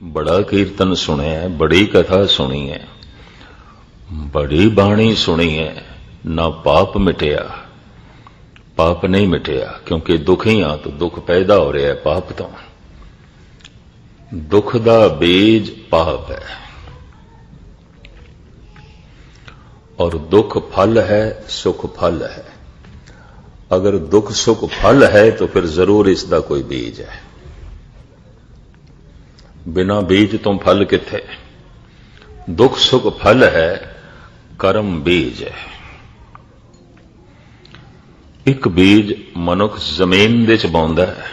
बड़ा कीर्तन सुने है, बड़ी कथा सुनी है, बड़ी बाणी सुनी है, ना पाप मिटिया। पाप नहीं मिटिया क्योंकि दुखी हाँ तो दुख पैदा हो रहा है पाप तो। दुख दा बीज पाप है और दुख फल है, सुख फल है। अगर दुख सुख फल है तो फिर जरूर इसका कोई बीज है। बिना बीज तो फल किथे। दुख सुख फल है, कर्म बीज है। एक बीज मनुख जमीन दे च बोंदा है,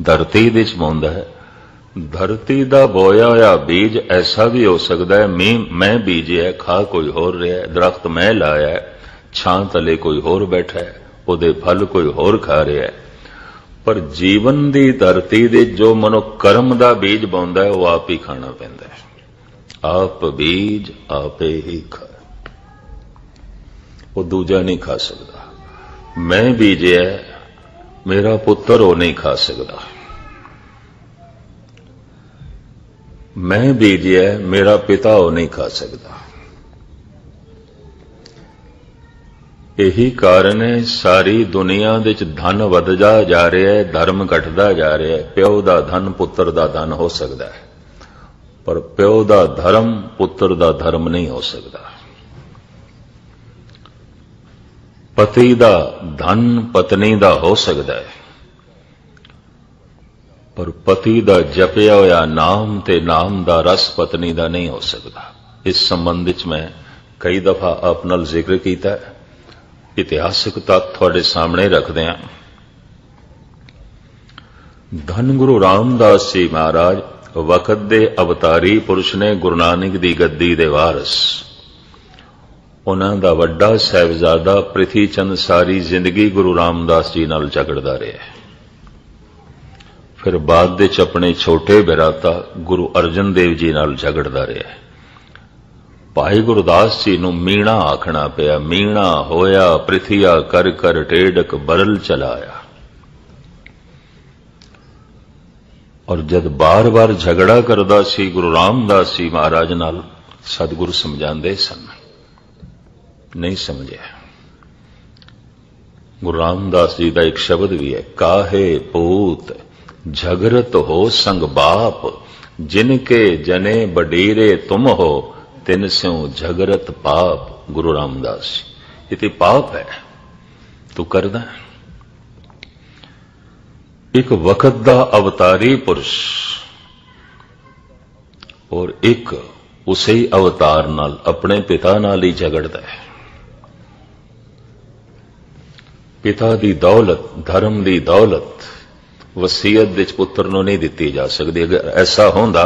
धरती दे च बोंदा है। धरती दा बोया होया बीज ऐसा भी हो सकता है मैं बीजिया खा कोई होर रहा है, दरख्त मैं लाया है, छां तले कोई होर बैठा है, उहदे फल कोई होर खा रहा है। पर जीवन दी धरती दे जो मनुख कर्म दा बीज बोंदा है वह आप ही खाना पैंदा है। आप बीज आपे ही खा, वो दूजा नहीं खा सकता। मैं बीजिया मेरा पुत्र वो नहीं खा सकता। मैं बीजिया मेरा पिता वो नहीं खा सकता। यही कारण है सारी दुनिया दे च धन वधदा जा रहा है, धर्म घटदा जा रहा है। प्यो दा धन पुत्र दा धन हो सकता है, पर प्यो दा धर्म पुत्र दा धर्म नहीं हो सकता। पति दा धन पत्नी दा हो सकता है, पर पति दा जपिया होया नाम ते नाम दा रस पत्नी दा नहीं हो सकता। इस संबंध च मैं कई दफा आप नाल जिक्र किया है। इतिहासिक तत्थ थोड़े सामने रखते हैं। धन गुरु रामदास जी महाराज वक्त दे अवतारी पुरुष ने, गुरु नानक दी गद्दी दे वारस। उन्हां दा वड्डा साहिबजादा प्रिथी चंद सारी जिंदगी गुरु रामदास जी नाल झगड़दा रहा। फिर बाद दे च अपने छोटे बिराता गुरु अर्जन देव जी नाल झगड़दा रहा। भाई गुरदास जी नूं मीणा आखना पिया। मीणा होया पृथिया कर कर टेढ़क बरल चलाया। और जद बार बार झगड़ा करदा सी गुरु रामदास जी महाराज नाल, सतगुरु समझांदे सन, नहीं समझे। गुरु रामदास जी का एक शब्द भी है, काहे पूत झगरत हो संग बाप, जिनके जने बडीरे तुम हो, तिन स्यों झगरत पाप। गुरु रामदास जी, ये पाप है तू करदा। एक वक्त दा अवतारी पुरुष और एक उसे ही अवतार नाल अपने पिता नाल ही झगड़दा है। पिता दी दौलत, धर्म दी दौलत वसीयत दे पुत्र नूं नहीं दिती जा सकती। अगर ऐसा होंदा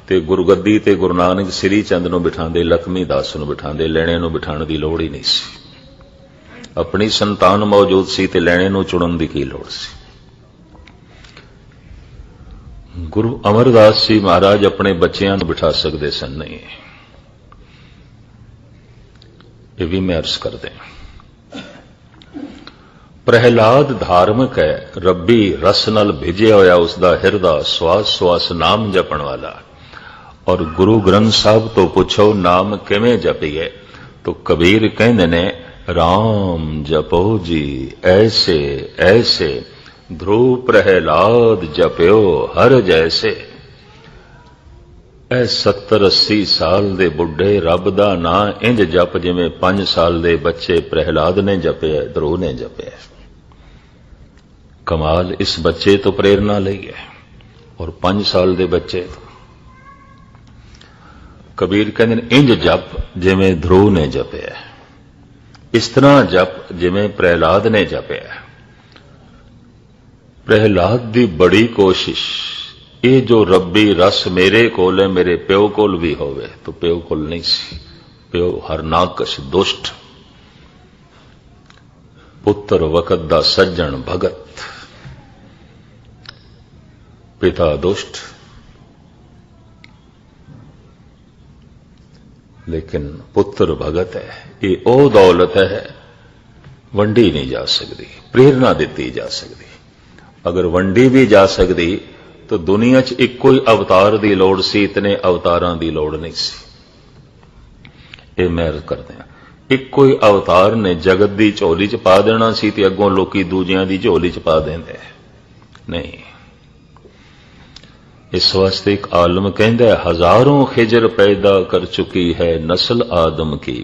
ते गुरगद्दी ते गुरु नानक श्री चंद नूं बिठांदे, लखमी दास नूं बिठांदे, लैणे नूं बिठाण दी लोड़ ही नहीं सी। अपनी संतान मौजूद सी ते लैणे नूं चुणन दी की लोड़ सी। गुरु अमरदास जी महाराज अपने बच्चियां नूं बिठा सकदे सन नहीं। ये भी मैं अर्ज कर दें। प्रहलाद धार्मिक है, रब्बी रस नल भिजिया होया उसका हिरदा, श्वास श्वास नाम जपण वाला। और गुरु ग्रंथ साहब तो पूछो नाम किवें जपीए, तो कबीर कहंदे ने राम जपो जी ऐसे ऐसे, ध्रुव प्रहलाद जप्यो हर जैसे। ऐ 70-80 साल दे बुढ़े रब दा नां इंज जप जिवें 5 साल दे बच्चे प्रहलाद ने जपिया, ध्रुव ने जपिया। कमाल इस बच्चे तो प्रेरणा लई है, और 5 साल दे बच्चे तो। कबीर कहते इंज जप जिवें ध्रुव ने जपिया, इस तरह जप जिवें प्रहलाद ने जपिया। प्रहलाद दी बड़ी कोशिश ये जो रब्बी रस मेरे कोल है, मेरे प्यो कोल भी होवे, तो प्यो कोल नहीं सी। प्यो हरनाकश दुष्ट, पुत्र वकत दा सज्जन भगत, पिता दुष्ट। लेकिन पुत्र भगत है। ये ओ दौलत है वंडी नहीं जा सकती, प्रेरणा दी जा सकती। अगर वंडी भी जा सकती तो दुनिया 'ਚ ਇੱਕੋ ਹੀ अवतार की लोड़ सी, इतने अवतारां की लोड़ नहीं सी। ये मैं अर्ज करते हैं, ਇੱਕੋ ही अवतार ने जगत की झोली 'ਚ पा देना सी ते अगों लोकी दूजियां की झोली 'ਚ पा देंदे नहीं। इस वास्ते एक आलम कहता है, हजारों खिजर पैदा कर चुकी है नस्ल आदम की,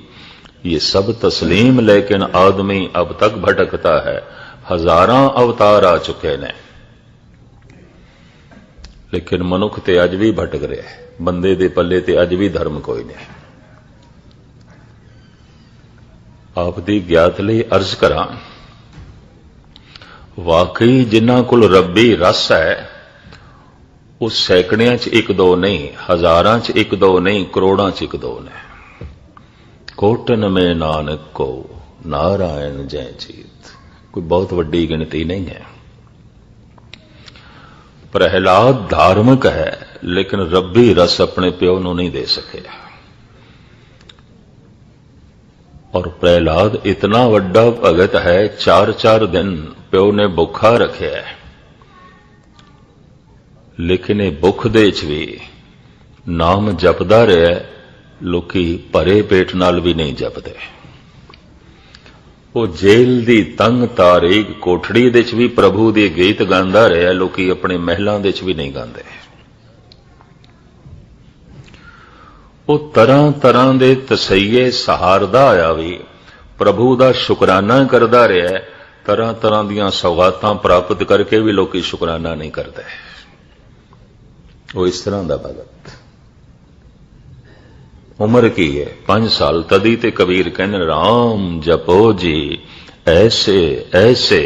ये सब तस्लीम लेकिन आदमी अब तक भटकता है। हजारां अवतार आ चुके ने लेकिन मनुख ते अज भी भटक रहा है, बंदे दे पल्ले ते अज भी धर्म कोई नहीं। आप दी ज्ञात लई अर्ज करा, वाकई जिन्हां कोल रब्बी रस है वो सैकड़ियां च एक दो नहीं, हजारां च एक दो नहीं, करोड़ां च एक दो ने। कोटन में नानक को नारायण जय जीत, कोई बहुत वड्डी गिनती नहीं है। प्रहलाद धार्मिक है लेकिन रब्बी रस अपने प्यो नूं नहीं दे सके। और प्रहलाद इतना वड्डा भगत है, 4-4 दिन प्यो ने भुखा रखे है, लेकिन ये भुख दे च भी नाम जपदा रहा। लोकी भरे पेट नाल भी नहीं जपदे। वो जेल दी तंग तारीक कोठड़ी दे च भी प्रभु दे गीत गांदा रहा, लोकी अपने महलां दे च भी नहीं गांदे। वो तरह तरह दे तसैये सहारदा आया भी प्रभु दा शुकराना करदा रहा, तरह तरह दियां सौगातां प्राप्त करके भी लोकी शुकराना नहीं करते। वो इस तरह दा भगत। उम्र की है 5 साल, तदी ते कबीर कहने राम जपो जी ऐसे ऐसे,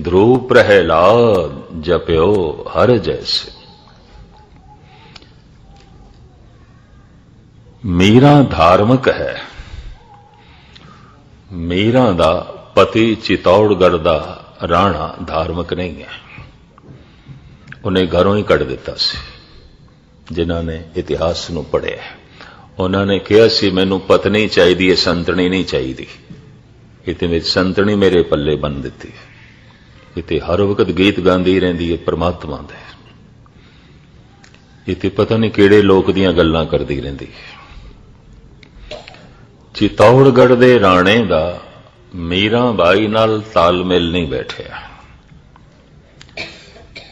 ध्रुव प्रहलाद जप्यो हर जैसे। मीरा धार्मिक है, मीरा दा पति चितौड़गढ़ दा राणा धार्मिक नहीं है, उन्हें घरों ही कढ़ दिता सी। जिन्हां ने इतिहास नूं पढ़िया उन्होंने कहा सी मैनू पत्नी चाहिए, संतनी नहीं चाहिए। इतने में संतनी मेरे पल्ले बन दी, इतने हर वक्त गीत गांदी रहिंदी है परमात्मा दे, इतने पता नहीं किहड़े लोक दियां गल्लां करदी रहिंदी। चितौड़गढ़ दे राणे दा मीराबाई नाल तालमेल नहीं बैठिया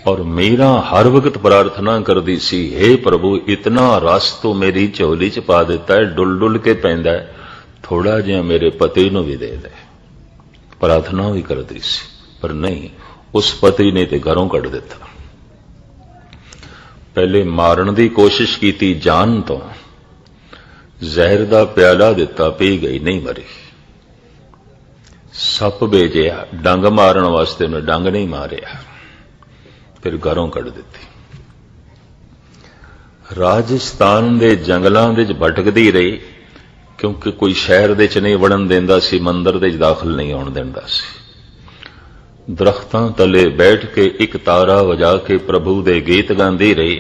और मीरा हर वक्त प्रार्थना करती सी, हे प्रभु इतना रस तो मेरी झोली च पा दिता है, डुल डुल के पैंदा है, थोड़ा जिहा मेरे पति नूं भी दे दे। प्रार्थना भी करती सी पर नहीं, उस पति ने ते घरों कढ़ दिता। पहले मारन की कोशिश की जान तो, जहर दा प्याला दिता पी गई, नहीं मरी। सप भेजिया डंग मारन वास्ते, उन्हें डंग नहीं मारिया, फिर घरों कढ़ दी। राजस्थान के जंगलों के भटकती रही क्योंकि कोई शहर दे च नहीं वड़न देंदा सी, मंदिर दे दाखिल नहीं होण देंदा सी। दरख्तां तले बैठ के एक तारा वजा के प्रभु दे गीत गांदी रही।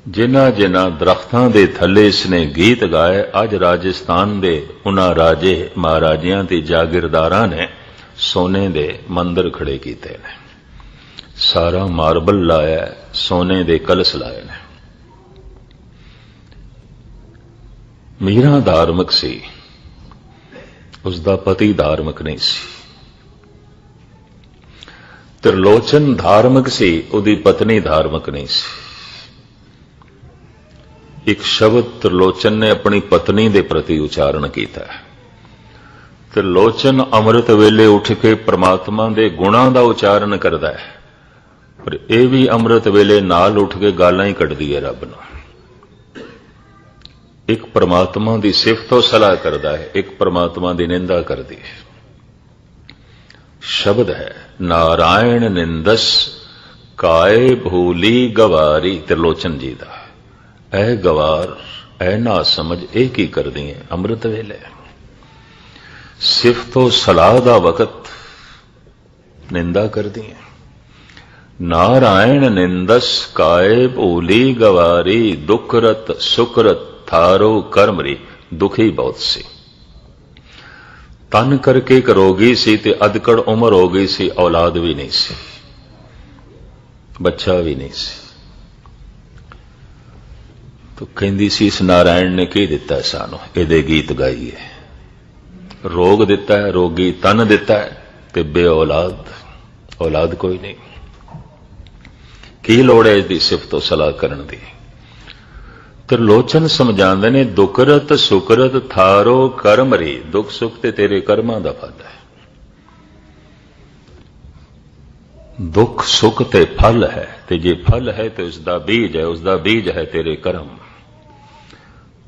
जिन्हां जिन्हां दरख्तां दे थले इसने गीत गाए, अज राजस्थान दे उन्हां राजे महाराजियां ते जागीरदारां ने सोने दे मंदिर खड़े कीते ने, सारा मार्बल लाया, सोने दे कलश लाए ने। मीरा धार्मिक सी, उसका पति धार्मिक नहीं सी। त्रिलोचन धार्मिक सी, उसकी पत्नी धार्मिक नहीं सी। एक शब्द त्रिलोचन ने अपनी पत्नी के प्रति उच्चारण किया। त्रिलोचन अमृत वेले उठ के परमात्मा के गुणां का उच्चारण करता है, पर यह भी अमृत वेले नाल उठ के गालां ही कढ़दी है रब नूं। एक परमात्मा की सिफत सलाह करता है, एक परमात्मा की निंदा करती है। शब्द है नारायण निंदस काए भूली गवारी, त्रिलोचन जी का। ऐ गवार ऐ ना समझ ए की कर दी है अमृत वेले। सिफतो सलाह दा वकत निंदा कर दी है। नारायण निंदस काए भूली गवारी, दुखरत सुकरत थारो कर्मरी। दुखी बहुत सी, तन करके एक रोगी सी ते अदकड़ उम्र हो गई सी, औलाद भी नहीं सी। बच्चा भी नहीं सी। तो कहंदी सी इस नारायण ने की दिता है सानू, इहदे गीत गाइए। रोग दिता है, रोगी तन दिता है, ते बे औलाद, औलाद कोई नहीं। की लोड़ है इसकी सिफत सलाह करन दी। त्रिलोचन समझाते ने दुकरत सुकरत थारो कर्म री, दुख सुख ते तेरे कर्मां दा फल है। दुख सुख ते फल है, ते जे फल है तो उसका बीज है, उसका बीज है तेरे कर्म।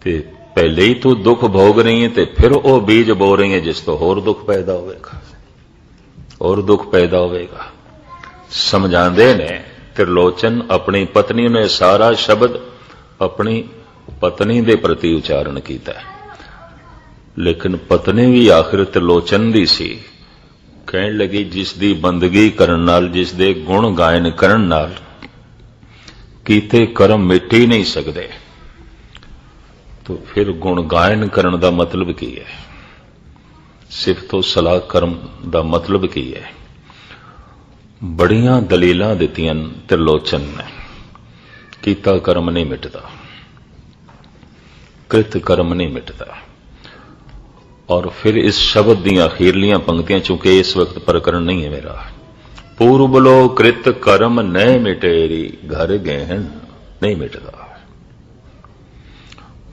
ते पहले ही तू दुख भोग रही है ते फिर वो बीज बो रही है जिस तो होर दुख पैदा होगा, और दुख पैदा होगा। समझाते ने त्रिलोचन अपनी पत्नी ने सारा शब्द अपनी पत्नी दे प्रति उच्चारण किया, लेकिन पत्नी भी आखिर त्रिलोचन दी सी। कहन लगी जिस दी बंदगी करन नाल, जिस दे गुण गायन करन नाल कीते कर्म मिट ही नहीं सकते, तो फिर गुण गायन करन दा मतलब की है? सिफतो सलाह कर्म दा मतलब की है? बड़ियां दलीलां दित्तियां त्रिलोचन ने। कीता कर्म नहीं मिटदा, कृत कर्म नहीं मिटदा। और फिर इस शब्द दी अखीरलियां पंक्तियां, चूंकि इस वक्त प्रकरण नहीं है मेरा, पूर्वलो कृत कर्म न मिटेरी घर गहन नहीं मिटदा।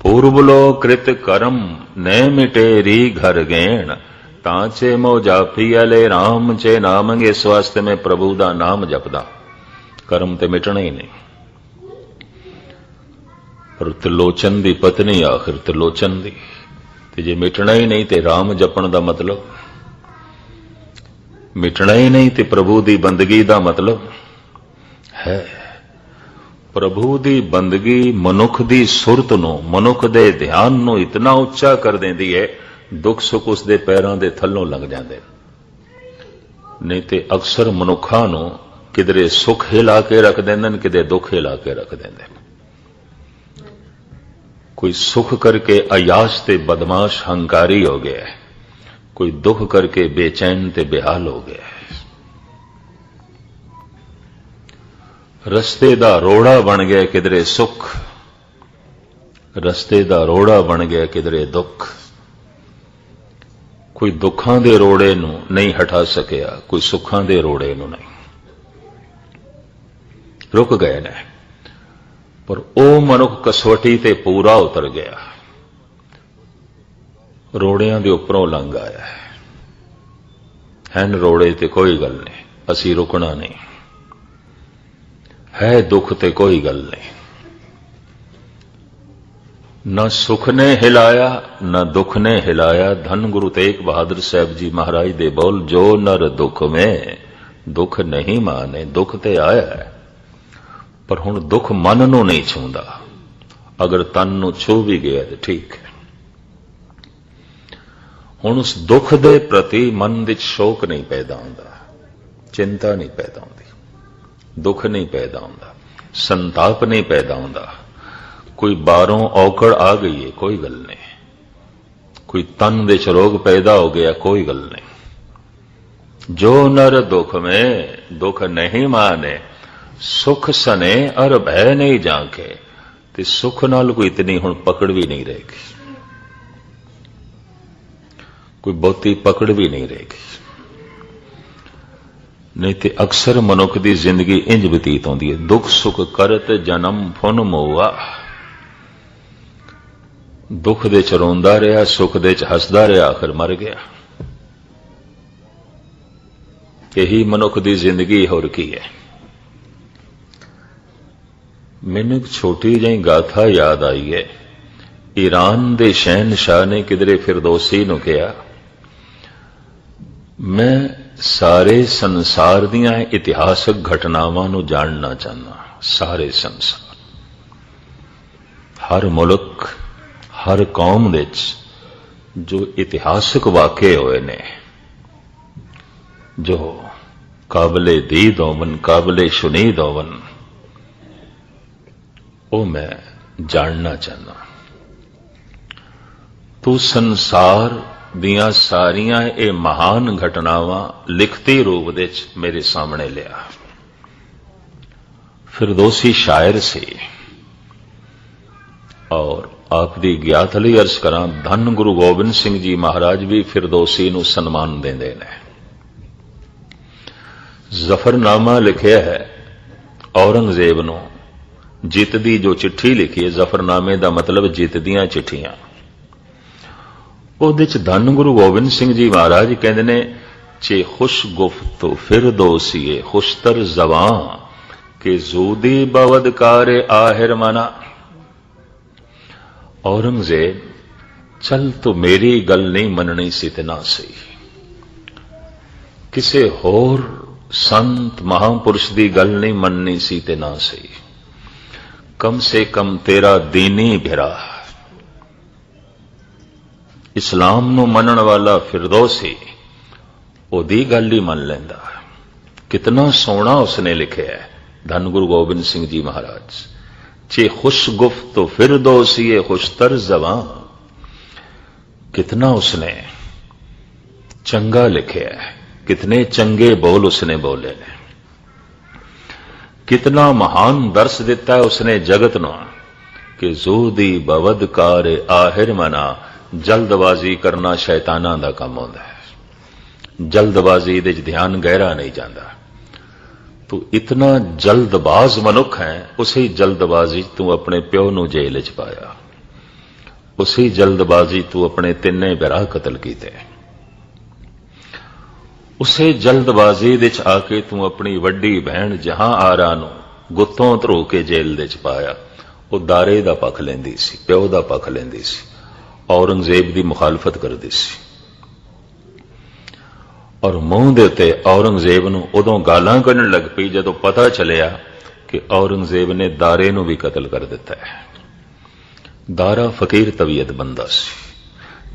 पूर्वलो कृत कर्म न मिटेरी घर गहन, तांचे मो जापी अले राम चे नामंगे। इस वास्ते में प्रभु दा नाम जपदा, कर्म ते मिटना ही नहीं। पर त्रिलोचन दी पत्नी आखिर त्रिलोचन दी, ते जे मिटना ही नहीं ते राम जपण दा मतलब, मिटना ही नहीं ते प्रभु दी बंदगी दा मतलब है। प्रभु दी बंदगी मनुख दी सुरत नूं, मनुख दे ध्यान नूं इतना उच्चा कर देंदी है, दुख सुख उसदे पैरां दे थल्लों लंघ जांदे। नहीं ते अक्सर मनुखां नूं किधरे सुख हिला के रख देंदे, किधरे दुख हिला के रख देंदे। कोई सुख करके अयाश ते बदमाश हंकारी हो गया है, कोई दुख करके बेचैन ते बेहाल हो गया है। रस्ते दा रोड़ा बन गया किधरे सुख, रस्ते दा रोड़ा बन गया किधरे दुख। कोई दुखां दे रोड़े नूं नहीं हटा सकिया, कोई सुखां दे रोड़े नूं नहीं, रुक गए ने। पर ओ मनुख कसवटी ते पूरा उतर गया, रोड़ियां दे उपरों लंघ आया है। रोड़े ते कोई गल नहीं, असी रुकना नहीं है। दुख ते कोई गल नहीं, न सुख ने हिलाया न दुख ने हिलाया। धन गुरु तेग बहादुर साहब जी महाराज दे बोल, जो नर दुख में दुख नहीं माने। दुख ते आया है, पर हुण दुख मन नूं नहीं छूंदा। अगर तन नूं छू भी गया तो ठीक है। हुण उस दुख दे प्रति मन विच शोक नहीं पैदा होंदा, चिंता नहीं पैदा होंदी, दुख नहीं पैदा होंदा, संताप नहीं पैदा होंदा। कोई बारों औकड़ आ गई है, कोई गल नहीं। कोई तन दे च रोग पैदा हो गया, कोई गल नहीं। जो नर दुख में दुख नहीं माने, सुख सने अर भय नहीं जाके। ते सुख नाल कोई इतनी हुण पकड़ भी नहीं रहेगी, कोई बहुती पकड़ भी नहीं रहेगी। नहीं तो अक्सर मनुख की जिंदगी इंज बतीत होती है, दुख सुख करत जन्म फुन मोआ। दुख दे च रोंदा रहा, सुख दे च हसदा रहा, आखिर मर गया। यही मनुख की जिंदगी होर की है। मैनू एक छोटी जी गाथा याद आई है। ईरान के शहनशाह ने किधरे फिरदौसी नूं कहा, मैं सारे संसार दियां इतिहासक घटनावां नूं जानना चाहना। सारे संसार, हर मुल्क, हर कौम विच जो इतिहासक वाक़े होए ने, जो काबिले दीद होवन, काबिले शुनीद होवन, वो मैं जानना चाहना। तू संसार दियां सारियां ये महान घटनावां लिखती रूप विच मेरे सामने लिया। फिरदौसी शायर से और आप दी ਗਿਆਤ ਲਈ अर्ज करा धन गुरु गोबिंद सिंह जी महाराज भी फिरदौसी ਨੂੰ सन्मान देंदे ने। जफरनामा लिखिया है औरंगजेब ਨੂੰ जित दी जो चिट्ठी लिखी है, जफरनामे का मतलब जित दियां चिट्ठियां, ਉਹਦੇ ਚ धन गुरु गोबिंद सिंह जी महाराज कहते ने चे खुश गुफ्त फिरदौसीए खुशतर जवां के जूदी बवदकार आहिर मना। औरंगजेब चल तो मेरी गल नहीं मननी सी ते ना सही, किसे होर संत महापुरुष की गल नहीं मननी सी ते ना सही, कम से कम तेरा दीनी भिरा इस्लाम नूं मनण वाला फिरदौसी ओदी गल ही मन लैंदा। कितना सोहना उसने लिखा है धन गुरु गोबिंद सिंह जी महाराज, चे खुश गुफ्त फिरदौसीए खुशतर जवां। कितना उसने चंगा लिखा है, कितने चंगे बोल उसने बोले ने, कितना महान दर्श दिता है उसने जगत नूं कि जूदी बवदकार आहिर मना। जल्दबाजी करना शैताना दा काम होंदा है, जल्दबाजी दे ध्यान गहरा नहीं जाता। तू इतना जल्दबाज मनुख है, उसी जल्दबाजी तू अपने प्यो नूं जेल च पाया, उसी जल्दबाजी तू अपने तिन्ने बिरा कतल कीते, उसे जल्दबाजी दे च आके तू अपनी वड्डी बहन जहां आरा नूं गुत्तों धरो के जेल दे च पाया। वो दारे दा पक्ष लैंदी सी, प्यो दा पक्ष लैंदी सी, औरंगजेब की मुखालफत करती सी। और मूंह दे उत्ते औरंगजेब नूं उदों गालां कढण लग पई जदों पता चलिया कि औरंगजेब ने दारे नूं भी कतल कर दिता है। दारा फकीर तबीयत बंदा सी,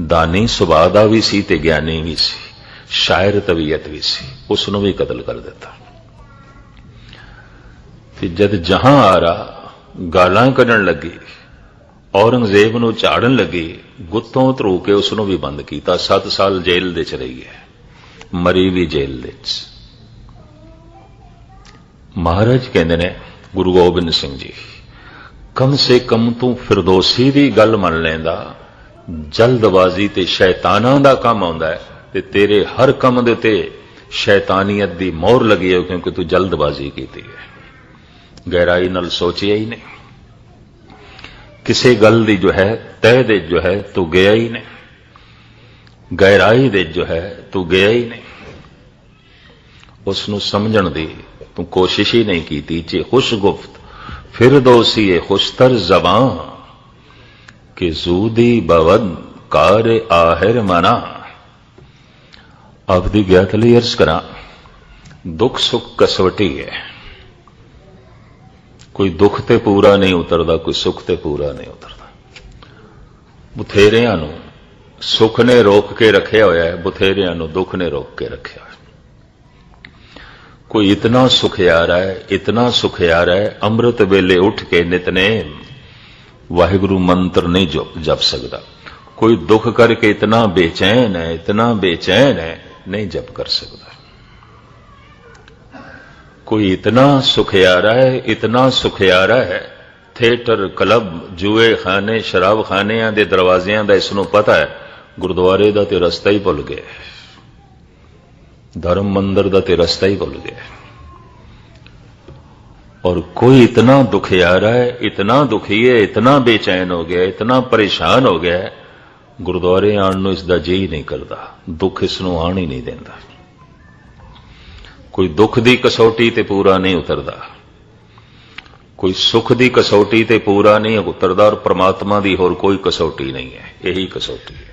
दानी सुभाअ दा भी सी ते ज्ञानी भी सी, शायर तबीयत भी सी, उसनूं भी कतल कर दिता। जद जहां आ रहा गालां कढण लगी, औरंगजेब नूं झाड़न लगी, गुत्तों धरो के उसनूं भी बंद किया। 7 साल जेल दे च रही है, मरी भी जेल दे च। महाराज कहते ने गुरु गोबिंद सिंह जी, कम से कम तू फिरदौसी की गल मन लैंदा। जल्दबाजी ते शैतानां दा काम आउंदा है ते तेरे हर काम दे उत्ते शैतानियत दी मोहर लगी है, क्योंकि तू जल्दबाजी की है, गहराई नाल सोचिया ही नहीं, किसी गल दी जो है तह दे जो है तू गया ही नहीं, गहराई दे जो है तू गया ही नहीं, उसनू समझण दी तू कोशिश ही नहीं की। चे खुश गुफ्त फिरदौसी खुशतर जबां के जूदी बवद कार आहिर मना। आप दी ज्ञात लई अर्ज करा, दुख सुख कसवटी है, कोई दुख ते पूरा नहीं उतरदा, कोई सुख ते पूरा नहीं उतरदा। बथेरियां नूं सुख ने रोक के रखिया होया है, बथेरियां नूं दुख ने रोक के रखिया। कोई इतना सुखियारा है, इतना सुखियारा है, अमृत वेले उठ के नितनेम वाहिगुरु मंत्र नहीं जप सकता। कोई दुख करके इतना बेचैन है, इतना बेचैन है, नहीं जप कर सकता। कोई इतना सुखियारा है, इतना सुखियारा है, थिएटर क्लब जुए खाने शराब खाने दे दरवाजियां दा इसनूं पता है, गुरुद्वारे दा ते रस्ता ही भुल गए, धर्म मंदिर दा ते रस्ता ही भुल गए। और कोई इतना दुखियारा है, इतना दुखी है, इतना बेचैन हो गया, इतना परेशान हो गया, गुरुद्वारे आण नूं इसदा जी नहीं करता, दुख इसनूं आण ही नहीं देंदा। कोई दुख दी कसौटी ते पूरा नहीं उतरदा, कोई सुख दी कसौटी ते पूरा नहीं उतरदा, और परमात्मा दी होर कोई कसौटी नहीं है, यही कसौटी है।